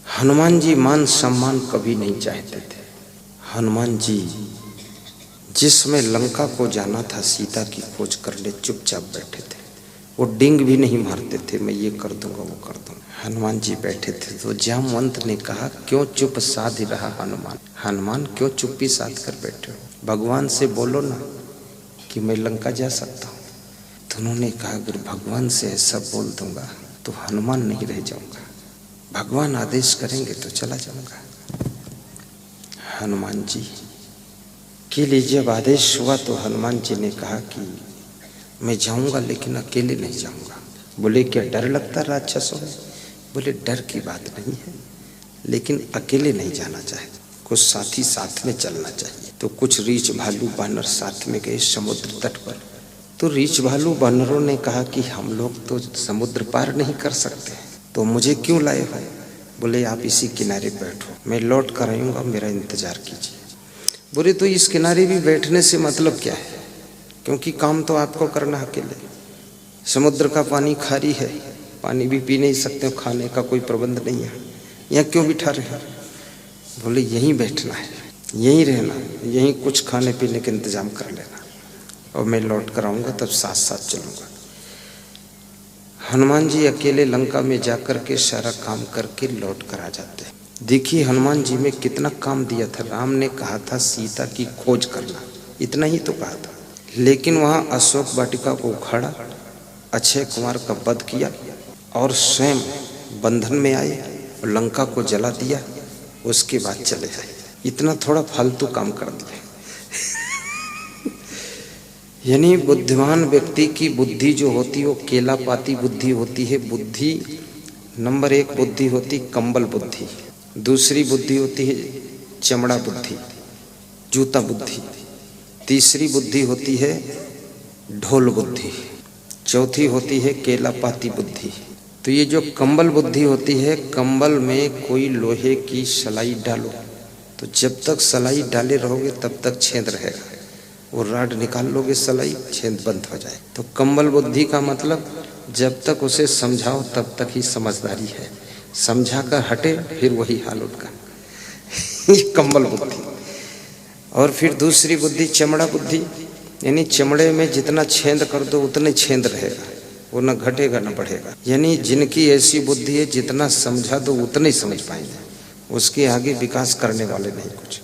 हनुमान जी मान सम्मान कभी नहीं चाहते थे। हनुमान जी जिसमें लंका को जाना था सीता की खोज करने, चुपचाप बैठे थे। वो डिंग भी नहीं मारते थे, मैं ये कर दूंगा वो कर दूंगा। हनुमान जी बैठे थे तो जामवंत ने कहा, क्यों चुप साध रहा हनुमान? हनुमान क्यों चुप्पी साध कर बैठे हो? भगवान से बोलो ना कि मैं लंका जा सकता हूँ। तो उन्होंने कहा, अगर भगवान से ऐसा बोल दूंगा तो हनुमान नहीं रह जाऊंगा, भगवान आदेश करेंगे तो चला जाऊंगा। हनुमान जी के लिए जब आदेश हुआ तो हनुमान जी ने कहा कि मैं जाऊंगा लेकिन अकेले नहीं जाऊंगा। बोले, क्या डर लगता राक्षसों में? बोले, डर की बात नहीं है, लेकिन अकेले नहीं जाना चाहिए, कुछ साथी साथ में चलना चाहिए। तो कुछ रीछ भालू बानर साथ में गए समुद्र तट पर। तो रीछ भालू बानरों ने कहा कि हम लोग तो समुद्र पार नहीं कर सकते, तो मुझे क्यों लाए हो? बोले, आप इसी किनारे बैठो, मैं लौट कर आऊंगा, मेरा इंतजार कीजिए। बोले, तो इस किनारे भी बैठने से मतलब क्या है, क्योंकि काम तो आपको करना अकेले। समुद्र का पानी खारी है, पानी भी पी नहीं सकते, खाने का कोई प्रबंध नहीं है, यहाँ क्यों बिठा रहे हैं? बोले, यहीं बैठना है, यहीं रहना, यहीं कुछ खाने पीने का इंतजाम कर लेना, और मैं लौट कर आऊँगा तब साथ साथ चलूँगा। हनुमान जी अकेले लंका में जाकर के सारा काम करके लौट कर आ जाते। देखिए हनुमान जी में कितना काम दिया था। राम ने कहा था सीता की खोज करना, इतना ही तो कहा था, लेकिन वहाँ अशोक वाटिका को उखाड़ा, अक्षय कुमार का वध किया और स्वयं बंधन में आए और लंका को जला दिया, उसके बाद चले आए। इतना थोड़ा फालतू काम कर दिया। यानी बुद्धिमान व्यक्ति की बुद्धि जो होती है वो केलापाती बुद्धि होती है। बुद्धि नंबर 1 बुद्धि होती कंबल बुद्धि, दूसरी बुद्धि होती है चमड़ा बुद्धि, जूता बुद्धि, तीसरी बुद्धि होती है ढोल बुद्धि, चौथी होती है केलापाती बुद्धि। तो ये जो कंबल बुद्धि होती है, कंबल में कोई लोहे की सलाई डालो तो जब तक सलाई डाले रहोगे तब तक छेद रहेगा, वो राड निकाल लोगे सलाई, छेद बंद हो जाए। तो कंबल बुद्धि का मतलब जब तक उसे समझाओ तब तक ही समझदारी है, समझा कर हटे फिर वही हाल उनका। ये कंबल बुद्धि। और फिर दूसरी बुद्धि चमड़ा बुद्धि, यानी चमड़े में जितना छेद कर दो उतने छेद रहेगा, वो न घटेगा न बढ़ेगा। यानी जिनकी ऐसी बुद्धि है जितना समझा दो उतने ही समझ पाएंगे, उसके आगे विकास करने वाले नहीं कुछ।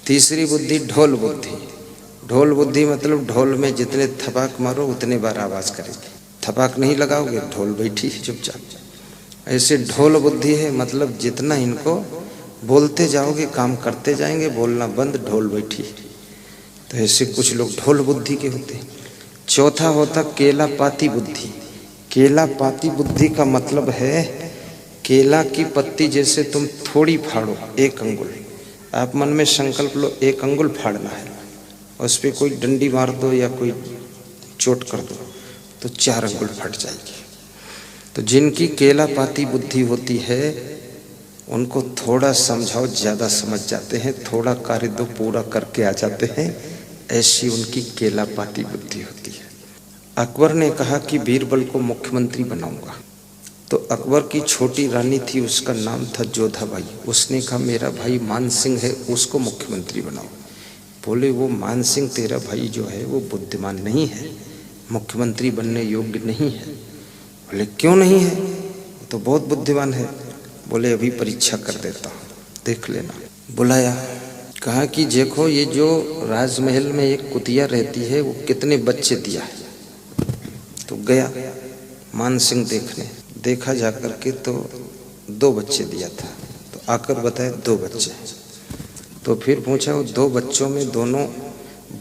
तीसरी बुद्धि ढोल बुद्धि। ढोल बुद्धि मतलब ढोल में जितने थपाक मारो उतने बार आवाज करेगी, थपाक नहीं लगाओगे ढोल बैठी है चुपचाप। ऐसे ढोल बुद्धि है, मतलब जितना इनको बोलते जाओगे काम करते जाएंगे, बोलना बंद, ढोल बैठी। तो ऐसे कुछ लोग ढोल बुद्धि के होते हैं। चौथा होता केलापाती बुद्धि। केलापाती बुद्धि का मतलब है केला की पत्ती जैसे तुम थोड़ी फाड़ो 1 अंगुल, आप मन में संकल्प लो 1 अंगुल फाड़ना है, उस पर कोई डंडी मार दो या कोई चोट कर दो तो 4 अंगुल फट जाएगी। तो जिनकी केलापाती बुद्धि होती है उनको थोड़ा समझाओ ज़्यादा समझ जाते हैं, थोड़ा कार्य दो पूरा करके आ जाते हैं, ऐसी उनकी केलापाती बुद्धि होती है। अकबर ने कहा कि बीरबल को मुख्यमंत्री बनाऊंगा। तो अकबर की छोटी रानी थी, उसका नाम था जोधाबाई। उसने कहा मेरा भाई मान सिंह है, उसको मुख्यमंत्री बनाओ। बोले, वो मान सिंह तेरा भाई जो है वो बुद्धिमान नहीं है, मुख्यमंत्री बनने योग्य नहीं है। बोले, क्यों नहीं है? वो तो बहुत बुद्धिमान है। बोले, अभी परीक्षा कर देता हूँ, देख लेना। बुलाया, कहा कि देखो ये जो राजमहल में एक कुतिया रहती है वो कितने बच्चे दिया है। तो गया मान सिंह देखने, देखा जाकर के तो 2 बच्चे दिया था। तो आकर बताया 2 बच्चे। तो फिर पूछा वो 2 बच्चों में दोनों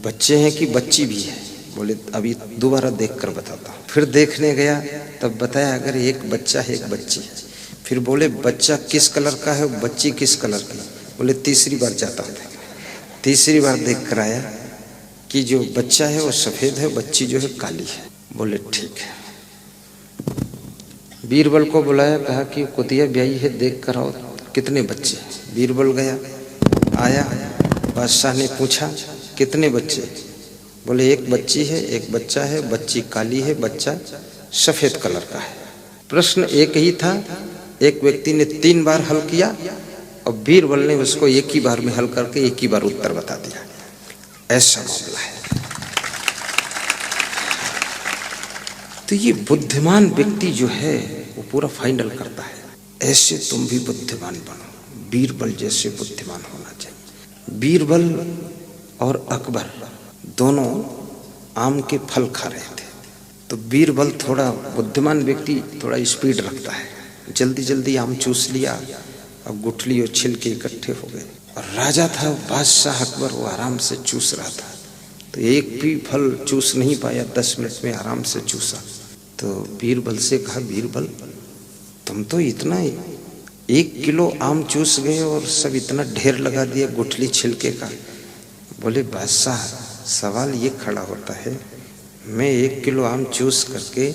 बच्चे हैं कि बच्ची भी है? बोले, अभी दोबारा देख कर बताता हूँ। फिर देखने गया तब बताया अगर एक बच्चा है एक बच्ची है। फिर बोले, बच्चा किस कलर का है, बच्ची किस कलर की? बोले, तीसरी बार जाता हूँ देखने। तीसरी बार देख कर आया कि जो बच्चा है वो सफ़ेद है, बच्ची जो है काली है। बोले, ठीक है। बीरबल को बुलाया, कहा कि कुतिया ब्याई है, देख कर आओ कितने बच्चे। बीरबल गया, आया, बादशाह ने पूछा कितने बच्चे? बोले, एक बच्ची है एक बच्चा है, बच्ची काली है, बच्चा सफ़ेद कलर का है। प्रश्न एक ही था एक व्यक्ति ने 3 बार हल किया और बीरबल ने उसको एक ही बार में हल करके एक ही बार उत्तर बता दिया। ऐसा मामला है। तो ये बुद्धिमान व्यक्ति जो है वो पूरा फाइनल करता है। ऐसे तुम भी बुद्धिमान बनो, बीरबल जैसे बुद्धिमान होना चाहिए। बीरबल और अकबर दोनों आम के फल खा रहे थे। तो बीरबल थोड़ा बुद्धिमान व्यक्ति थोड़ा स्पीड रखता है, जल्दी जल्दी आम चूस लिया और गुठली और छिलके इकट्ठे हो गए। और राजा था बादशाह अकबर, वो आराम से चूस रहा था। तो एक भी फल चूस नहीं पाया, 10 मिनट में आराम से चूसा। तो बीरबल से कहा, बीरबल तुम तो इतना 1 किलो आम चूस गए और सब इतना ढेर लगा दिया गुठली छिलके का। बोले, बादशाह सवाल ये खड़ा होता है, मैं 1 किलो आम चूस करके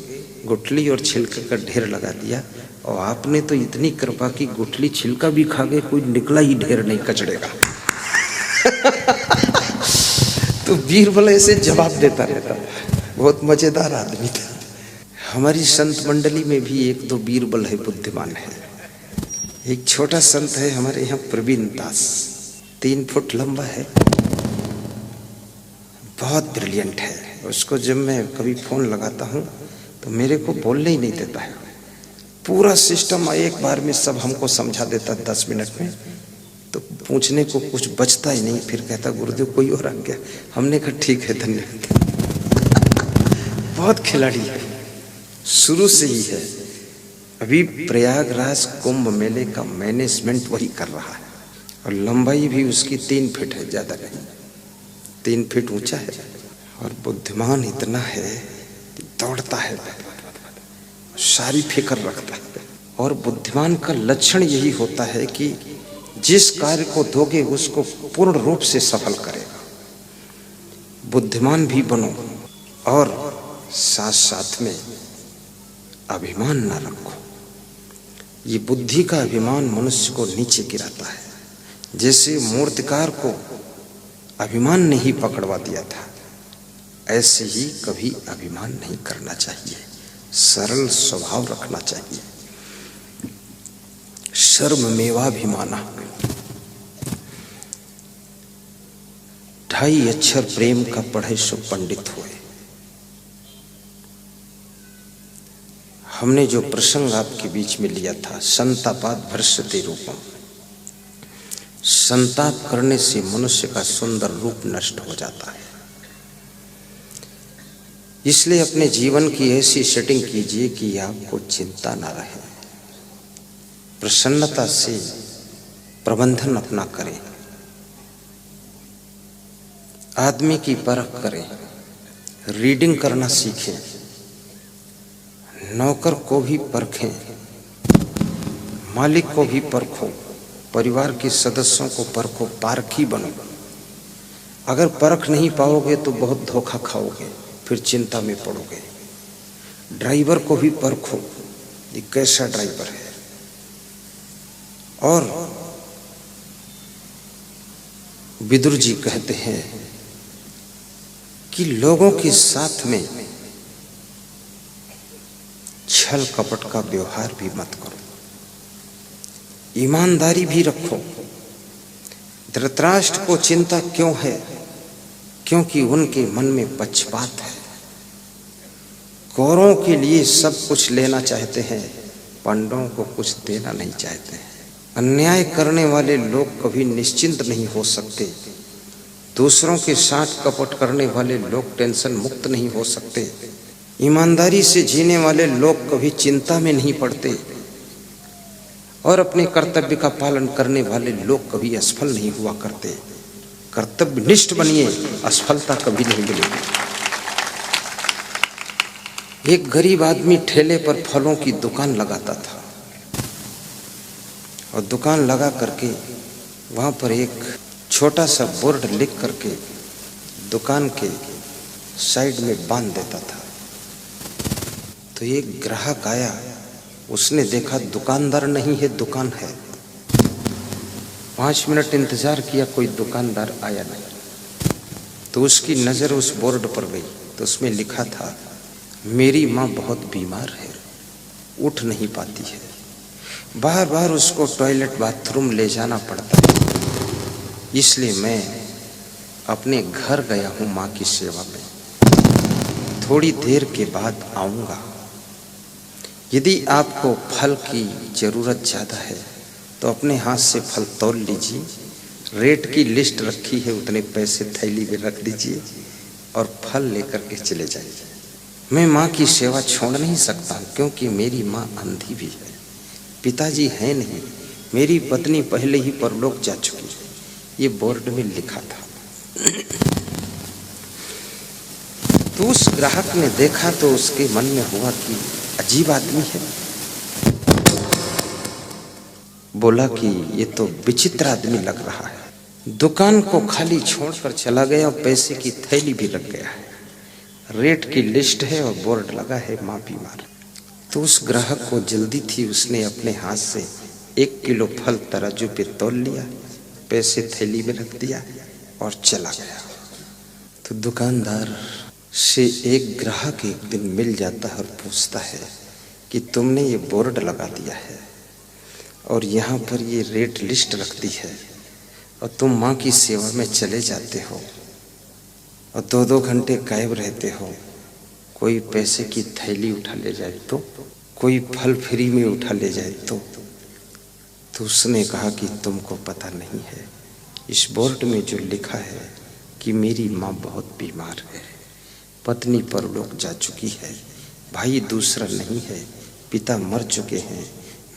गुठली और छिलके का ढेर लगा दिया और आपने तो इतनी कृपा की गुठली छिलका भी खा गए, कोई निकला ही ढेर नहीं कचड़े का। तो बीरबल ऐसे जवाब देता रहता, बहुत मजेदार आदमी था। हमारी संत मंडली में भी 1-2 बीरबल है, बुद्धिमान है। एक छोटा संत है हमारे यहाँ, प्रवीण दास, 3 फुट लंबा है, बहुत ब्रिलियंट है। उसको जब मैं कभी फोन लगाता हूँ तो मेरे को बोलने ही नहीं देता है। पूरा सिस्टम एक बार में सब हमको समझा देता 10 मिनट में, तो पूछने को कुछ बचता ही नहीं। फिर कहता, गुरुदेव कोई और आ गया। हमने कहा ठीक है, धन्यवाद। बहुत खिलाड़ी है, शुरू से ही है। अभी प्रयागराज कुंभ मेले का मैनेजमेंट वही कर रहा है और लंबाई भी उसकी 3 फीट है, ज्यादा नहीं, 3 फीट ऊंचा है। और बुद्धिमान इतना है, दौड़ता है, सारी फिक्र रखता है। और बुद्धिमान का लक्षण यही होता है कि जिस कार्य को दोगे उसको पूर्ण रूप से सफल करेगा। बुद्धिमान भी बनो और साथ साथ में अभिमान ना रखो। ये बुद्धि का अभिमान मनुष्य को नीचे गिराता है। जैसे मूर्तिकार को अभिमान ने ही पकड़वा दिया था, ऐसे ही कभी अभिमान नहीं करना चाहिए, सरल स्वभाव रखना चाहिए। शर्म मेवाभिमाना, 2.5 अक्षर प्रेम का पढ़े सो पंडित हुए। हमने जो प्रसंग आपके बीच में लिया था, संतापाद भ्रश्यते रूपम, संताप करने से मनुष्य का सुंदर रूप नष्ट हो जाता है। इसलिए अपने जीवन की ऐसी सेटिंग कीजिए कि आपको चिंता ना रहे, प्रसन्नता से प्रबंधन अपना करें, आदमी की परख करें, रीडिंग करना सीखें, नौकर को भी परखें, मालिक को भी परखो, परिवार के सदस्यों को परखो, पारखी बनो। अगर परख नहीं पाओगे तो बहुत धोखा खाओगे, फिर चिंता में पड़ोगे। ड्राइवर को भी परखो, ये कैसा ड्राइवर है। और विदुर जी कहते हैं कि लोगों के साथ में छल कपट का व्यवहार भी मत करो, ईमानदारी भी रखो। धृतराष्ट्र को चिंता क्यों है? क्योंकि उनके मन में पक्षपात है। कौरवों के लिए सब कुछ लेना चाहते हैं, पांडवों को कुछ देना नहीं चाहते हैं। अन्याय करने वाले लोग कभी निश्चिंत नहीं हो सकते। दूसरों के साथ कपट करने वाले लोग टेंशन मुक्त नहीं हो सकते। ईमानदारी से जीने वाले लोग कभी चिंता में नहीं पड़ते। और अपने कर्तव्य का पालन करने वाले लोग कभी असफल नहीं हुआ करते। कर्तव्यनिष्ठ बनिए, असफलता कभी नहीं मिलेगी। एक गरीब आदमी ठेले पर फलों की दुकान लगाता था और दुकान लगा करके वहाँ पर एक छोटा सा बोर्ड लिख करके दुकान के साइड में बांध देता था। तो एक ग्राहक आया, उसने देखा दुकानदार नहीं है, दुकान है। 5 मिनट इंतजार किया, कोई दुकानदार आया नहीं। तो उसकी नज़र उस बोर्ड पर गई, तो उसमें लिखा था, मेरी माँ बहुत बीमार है, उठ नहीं पाती है, बार बार उसको टॉयलेट बाथरूम ले जाना पड़ता है। इसलिए मैं अपने घर गया हूँ माँ की सेवा में, थोड़ी देर के बाद आऊँगा। यदि आपको फल की ज़रूरत ज़्यादा है तो अपने हाथ से फल तौल लीजिए, रेट की लिस्ट रखी है उतने पैसे थैली में रख दीजिए और फल लेकर के चले जाइए। मैं माँ की सेवा छोड़ नहीं सकता क्योंकि मेरी माँ अंधी भी है, पिताजी है नहीं, मेरी पत्नी पहले ही परलोक जा चुकी है, ये बोर्ड में लिखा था। तो उस ग्राहक ने देखा तो उसके मन में हुआ कि अजीब आदमी है, बोला कि ये तो विचित्र आदमी लग रहा है। दुकान को खाली छोड़कर चला गया और पैसे की थैली भी रख गया है, रेट की लिस्ट है और बोर्ड लगा है माँ बीमार। तो उस ग्राहक को जल्दी थी, उसने अपने हाथ से 1 किलो फल तराजू पे तौल लिया, पैसे थैली में रख दिया और चला गया। तो दुकानदार से एक ग्राहक एक दिन मिल जाता है और पूछता है कि तुमने ये बोर्ड लगा दिया है और यहाँ पर ये रेट लिस्ट रख दी है और तुम माँ की सेवा में चले जाते हो और 2-2 घंटे गायब रहते हो, कोई पैसे की थैली उठा ले जाए तो, कोई फल फ्री में उठा ले जाए तो उसने कहा कि तुमको पता नहीं है, इस बोर्ड में जो लिखा है कि मेरी माँ बहुत बीमार है, पत्नी परलोक जा चुकी है, भाई दूसरा नहीं है, पिता मर चुके हैं,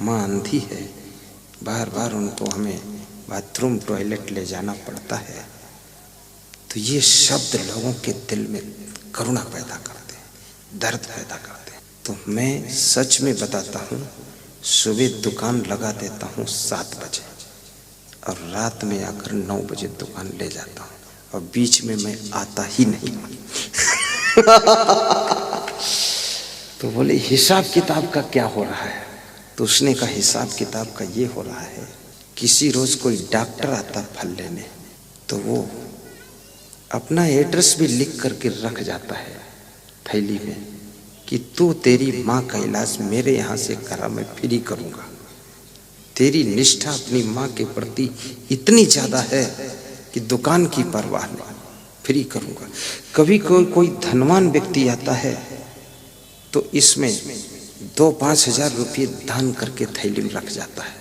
माँ अंधी है, बार बार उनको हमें बाथरूम टॉयलेट ले जाना पड़ता है। तो ये शब्द लोगों के दिल में करुणा पैदा करते हैं, दर्द पैदा करते हैं। तो मैं सच में बताता हूँ, सुबह दुकान लगा देता हूँ 7 बजे और रात में आकर 9 बजे दुकान ले जाता हूँ और बीच में मैं आता ही नहीं। तो बोले हिसाब किताब का क्या हो रहा है? तो उसने कहा हिसाब किताब का ये हो रहा है, किसी रोज कोई डॉक्टर आता फल लेने तो वो अपना एड्रेस भी लिख करके रख जाता है थैली में कि तू तेरी माँ का इलाज मेरे यहाँ से करा, मैं फ्री करूँगा। तेरी निष्ठा अपनी माँ के प्रति इतनी ज़्यादा है कि दुकान की परवाह नहीं, फ्री करूँगा। कभी कोई धनवान व्यक्ति आता है तो इसमें 2-5 हजार रुपये दान करके थैली में रख जाता है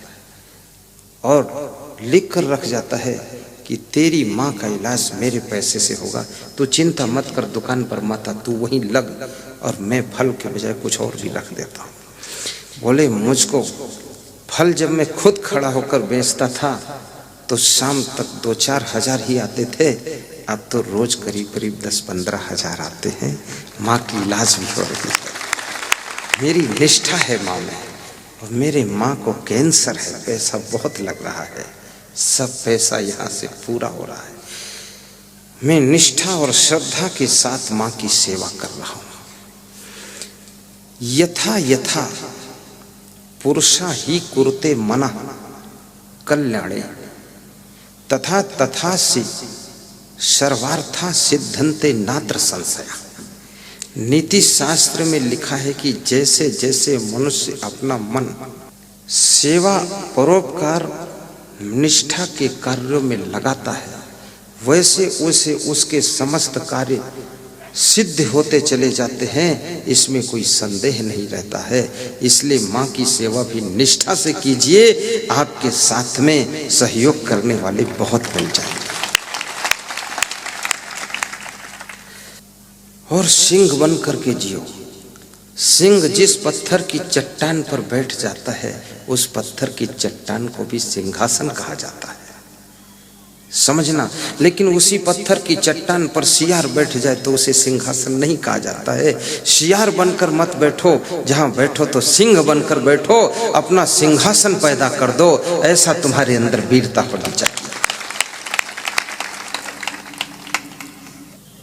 और लिख कर रख जाता है कि तेरी माँ का इलाज मेरे पैसे से होगा, तू चिंता मत कर, दुकान पर मत आ, तू वहीं लग और मैं फल के बजाय कुछ और भी रख देता हूँ। बोले मुझको फल जब मैं खुद खड़ा होकर बेचता था तो शाम तक 2-4 हजार ही आते थे, अब तो रोज करीब करीब 10-15 हजार आते हैं, माँ की इलाज भी हो रही है। मेरी निष्ठा है माँ में और मेरे माँ को कैंसर है, पैसा बहुत लग रहा है, सब पैसा यहाँ से पूरा हो रहा है। मैं निष्ठा और श्रद्धा के साथ माँ की सेवा कर रहा हूँ। यथा यथा पुरुषा ही कुरुते मनः कल्याणे तथा तथा से सर्वार्था सिद्धन्ते नात्र संशया। नीति शास्त्र में लिखा है कि जैसे जैसे मनुष्य अपना मन सेवा परोपकार निष्ठा के कार्यों में लगाता है, वैसे वैसे उसके समस्त कार्य सिद्ध होते चले जाते हैं, इसमें कोई संदेह नहीं रहता है। इसलिए माँ की सेवा भी निष्ठा से कीजिए, आपके साथ में सहयोग करने वाले बहुत मिल जाएंगे। और सिंह बन करके जियो। सिंह जिस पत्थर की चट्टान पर बैठ जाता है, उस पत्थर की चट्टान को भी सिंहासन कहा जाता है, समझना। लेकिन उसी पत्थर की चट्टान पर सियार बैठ जाए तो उसे सिंहासन नहीं कहा जाता है। सियार बनकर मत बैठो, जहां बैठो तो सिंह बनकर बैठो, अपना सिंहासन पैदा कर दो, ऐसा तुम्हारे अंदर वीरता होनी चाहिए।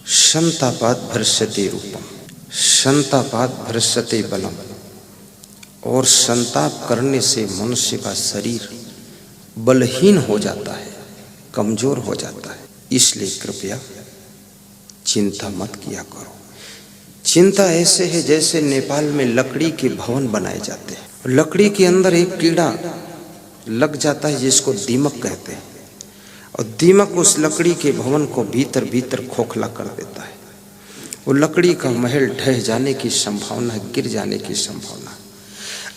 संतापात भ्रश्यते रूपम, संतापात भ्रश्यते बलम। और संताप करने से मनुष्य का शरीर बलहीन हो जाता है, कमजोर हो जाता है। इसलिए कृपया चिंता मत किया करो। चिंता ऐसे है जैसे नेपाल में लकड़ी के भवन बनाए जाते हैं, लकड़ी के अंदर एक कीड़ा लग जाता है जिसको दीमक कहते हैं, और दीमक उस लकड़ी के भवन को भीतर भीतर खोखला कर देता है। वो लकड़ी का महल ढह जाने की संभावना, गिर जाने की संभावना।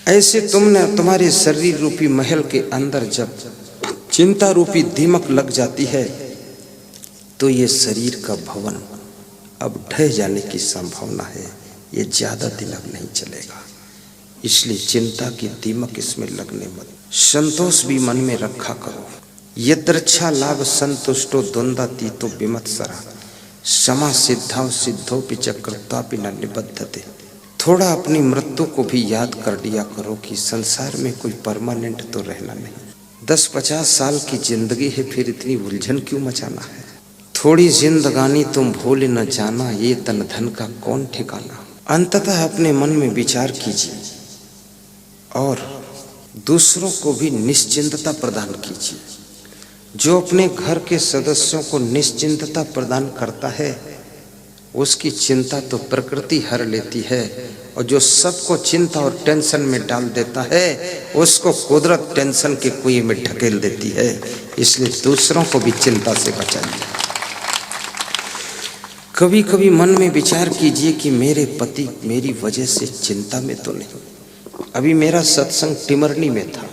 ऐसे तुम्हारे शरीर रूपी महल के अंदर जब चिंता रूपी दीमक लग जाती है तो ये शरीर का भवन अब ढह जाने की संभावना है, ये ज्यादा दिन अब नहीं चलेगा। इसलिए चिंता की दीमक इसमें लगने मत। संतोष भी मन में रखा करो। यदृच्छा लाभ संतुष्टो द्वंद्वाती तो विमत्सरा समा सिद्धाव सिद्धो पिचक्रतापि न निबद्धते। थोड़ा अपनी मृत्यु को भी याद कर लिया करो कि संसार में कोई परमानेंट तो रहना नहीं। 10-50 साल की जिंदगी है, फिर इतनी उलझन क्यों मचाना है। थोड़ी जिंदगानी तुम भूल न जाना, ये तन धन का कौन ठिकाना। अंततः अपने मन में विचार कीजिए और दूसरों को भी निश्चिंतता प्रदान कीजिए। जो अपने घर के सदस्यों को निश्चिंतता प्रदान करता है उसकी चिंता तो प्रकृति हर लेती है, और जो सबको चिंता और टेंशन में डाल देता है उसको कुदरत टेंशन के कुएं में ढकेल देती है। इसलिए दूसरों को भी चिंता से बचाइए। कभी कभी मन में विचार कीजिए कि मेरे पति मेरी वजह से चिंता में तो नहीं। अभी मेरा सत्संग टिमरनी में था,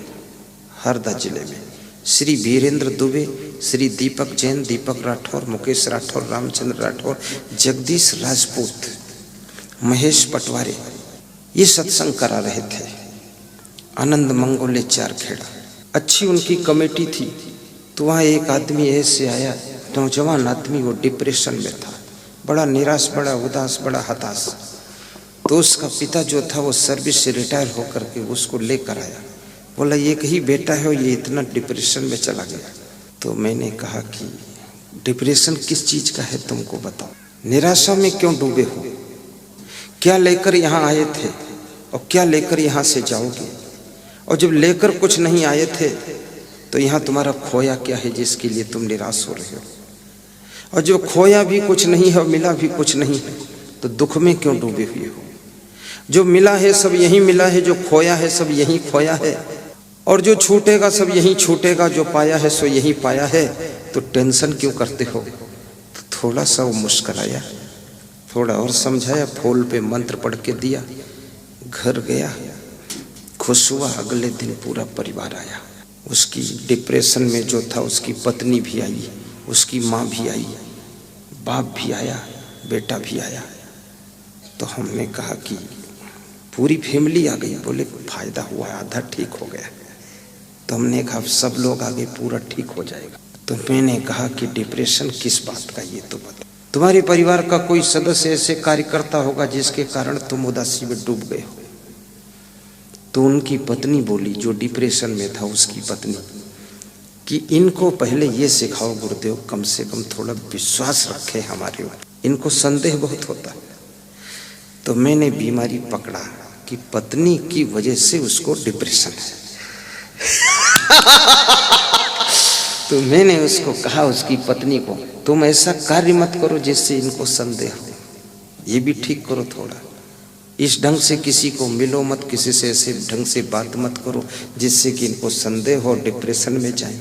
हरदा जिले में। श्री वीरेंद्र दुबे, श्री दीपक जैन, दीपक राठौर, मुकेश राठौर, रामचंद्र राठौर, जगदीश राजपूत, महेश पटवारी ये सत्संग करा रहे थे। आनंद मंगोले चारखेड़ा, अच्छी उनकी कमेटी थी। तो वहाँ एक आदमी ऐसे आया, नौजवान आदमी, वो डिप्रेशन में था, बड़ा निराश, बड़ा उदास, बड़ा हताश। तो उसका पिता जो था वो सर्विस से रिटायर होकर के उसको लेकर आया। बोला एक ही बेटा है और ये इतना डिप्रेशन में चला गया। तो मैंने कहा कि डिप्रेशन किस चीज़ का है तुमको बताओ, निराशा में क्यों डूबे हो, क्या लेकर यहाँ आए थे और क्या लेकर यहाँ से जाओगे, और जब लेकर कुछ नहीं आए थे तो यहाँ तुम्हारा खोया क्या है जिसके लिए तुम निराश हो रहे हो, और जो खोया भी कुछ नहीं है और मिला भी कुछ नहीं है तो दुख में क्यों डूबे हुए हो। जो मिला है सब यहीं मिला है, जो खोया है सब यहीं खोया है, और जो छूटेगा सब यहीं छूटेगा, जो पाया है सो यहीं पाया है, तो टेंशन क्यों करते हो। तो थोड़ा सा वो मुस्कुराया, थोड़ा और समझाया, फूल पे मंत्र पढ़ के दिया, घर गया, खुश हुआ। अगले दिन पूरा परिवार आया। उसकी डिप्रेशन में जो था उसकी पत्नी भी आई, उसकी माँ भी आई, बाप भी आया, बेटा भी आया। तो हमने कहा कि पूरी फैमिली आ गई। बोले फायदा हुआ, आधा ठीक हो गया। तो हमने कहा सब लोग आ गए, पूरा ठीक हो जाएगा। तो मैंने कहा कि डिप्रेशन किस बात का ये तो बता। तुम्हारे परिवार का कोई सदस्य ऐसे कार्य करता होगा जिसके कारण तुम उदासी में डूब गए हो। तो उनकी पत्नी बोली, जो डिप्रेशन में था उसकी पत्नी, कि इनको पहले ये सिखाओ गुरुदेव, कम से कम थोड़ा विश्वास रखे हमारे ऊपर, इनको संदेह बहुत होता है। तो मैंने बीमारी पकड़ा कि पत्नी की वजह से उसको डिप्रेशन है। तो मैंने उसको कहा, उसकी पत्नी को, तुम ऐसा कार्य मत करो जिससे इनको संदेह हो, ये भी ठीक करो थोड़ा। इस ढंग से किसी को मिलो मत, किसी से ऐसे ढंग से बात मत करो जिससे कि इनको संदेह हो, डिप्रेशन में जाए।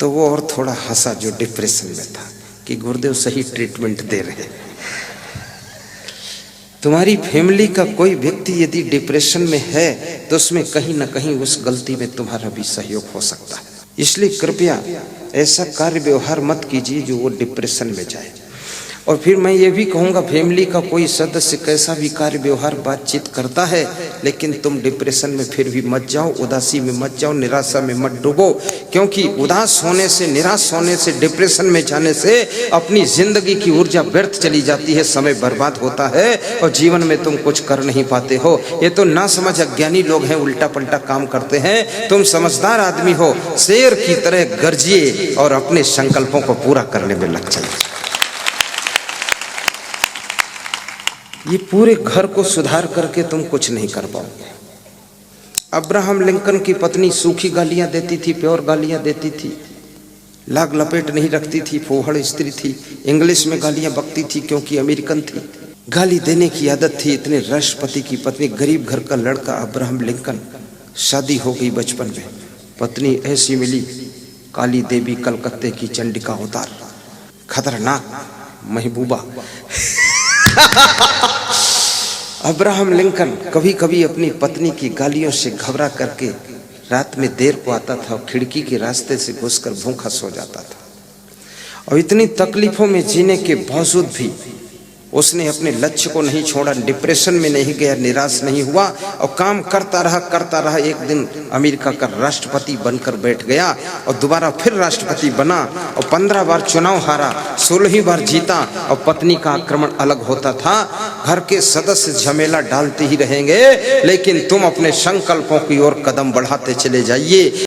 तो वो और थोड़ा हंसा जो डिप्रेशन में था, कि गुरुदेव सही ट्रीटमेंट दे रहे हैं। तुम्हारी फैमिली का कोई व्यक्ति यदि डिप्रेशन में है तो उसमें कहीं ना कहीं उस गलती में तुम्हारा भी सहयोग हो सकता है। इसलिए कृपया ऐसा कार्य व्यवहार मत कीजिए जो वो डिप्रेशन में जाए। और फिर मैं ये भी कहूँगा, फैमिली का कोई सदस्य कैसा भी कार्य व्यवहार बातचीत करता है, लेकिन तुम डिप्रेशन में फिर भी मत जाओ, उदासी में मत जाओ, निराशा में मत डूबो। क्योंकि उदास होने से, निराश होने से, डिप्रेशन में जाने से अपनी जिंदगी की ऊर्जा व्यर्थ चली जाती है, समय बर्बाद होता है और जीवन में तुम कुछ कर नहीं पाते हो। ये तो ना समझ अज्ञानी लोग हैं, उल्टा पलटा काम करते हैं। तुम समझदार आदमी हो, शेर की तरह गर्जिए और अपने संकल्पों को पूरा करने में लग जाइए। ये पूरे घर को सुधार करके तुम कुछ नहीं कर पाओगे। अब्राहम लिंकन की पत्नी सूखी गालियां देती थी, प्योर गालियां देती थी, लाग लपेट नहीं रखती थी, फोहड़ स्त्री थी, इंग्लिश में गालियां बकती थी क्योंकि अमेरिकन थी, गाली देने की आदत थी। इतने राष्ट्रपति की पत्नी, गरीब घर का लड़का अब्राहम लिंकन, शादी हो गई बचपन में, पत्नी ऐसी मिली, काली देवी कलकत्ते की चंडिका अवतार, खतरनाक महबूबा। अब्राहम लिंकन कभी कभी अपनी पत्नी की गालियों से घबरा करके रात में देर को आता था और खिड़की के रास्ते से घुसकर भूखा सो जाता था। और इतनी तकलीफों में जीने के बावजूद भी उसने अपने लक्ष्य को नहीं छोड़ा, डिप्रेशन में नहीं गया, निराश नहीं हुआ और काम करता रहा। एक दिन अमेरिका का राष्ट्रपति बनकर बैठ गया और दोबारा फिर राष्ट्रपति बना और 15 बार चुनाव हारा, 16वीं बार जीता। और पत्नी का आक्रमण अलग होता था, घर के सदस्य झमेला डालते ही रहेंगे, लेकिन तुम अपने संकल्पों की ओर कदम बढ़ाते चले जाइए।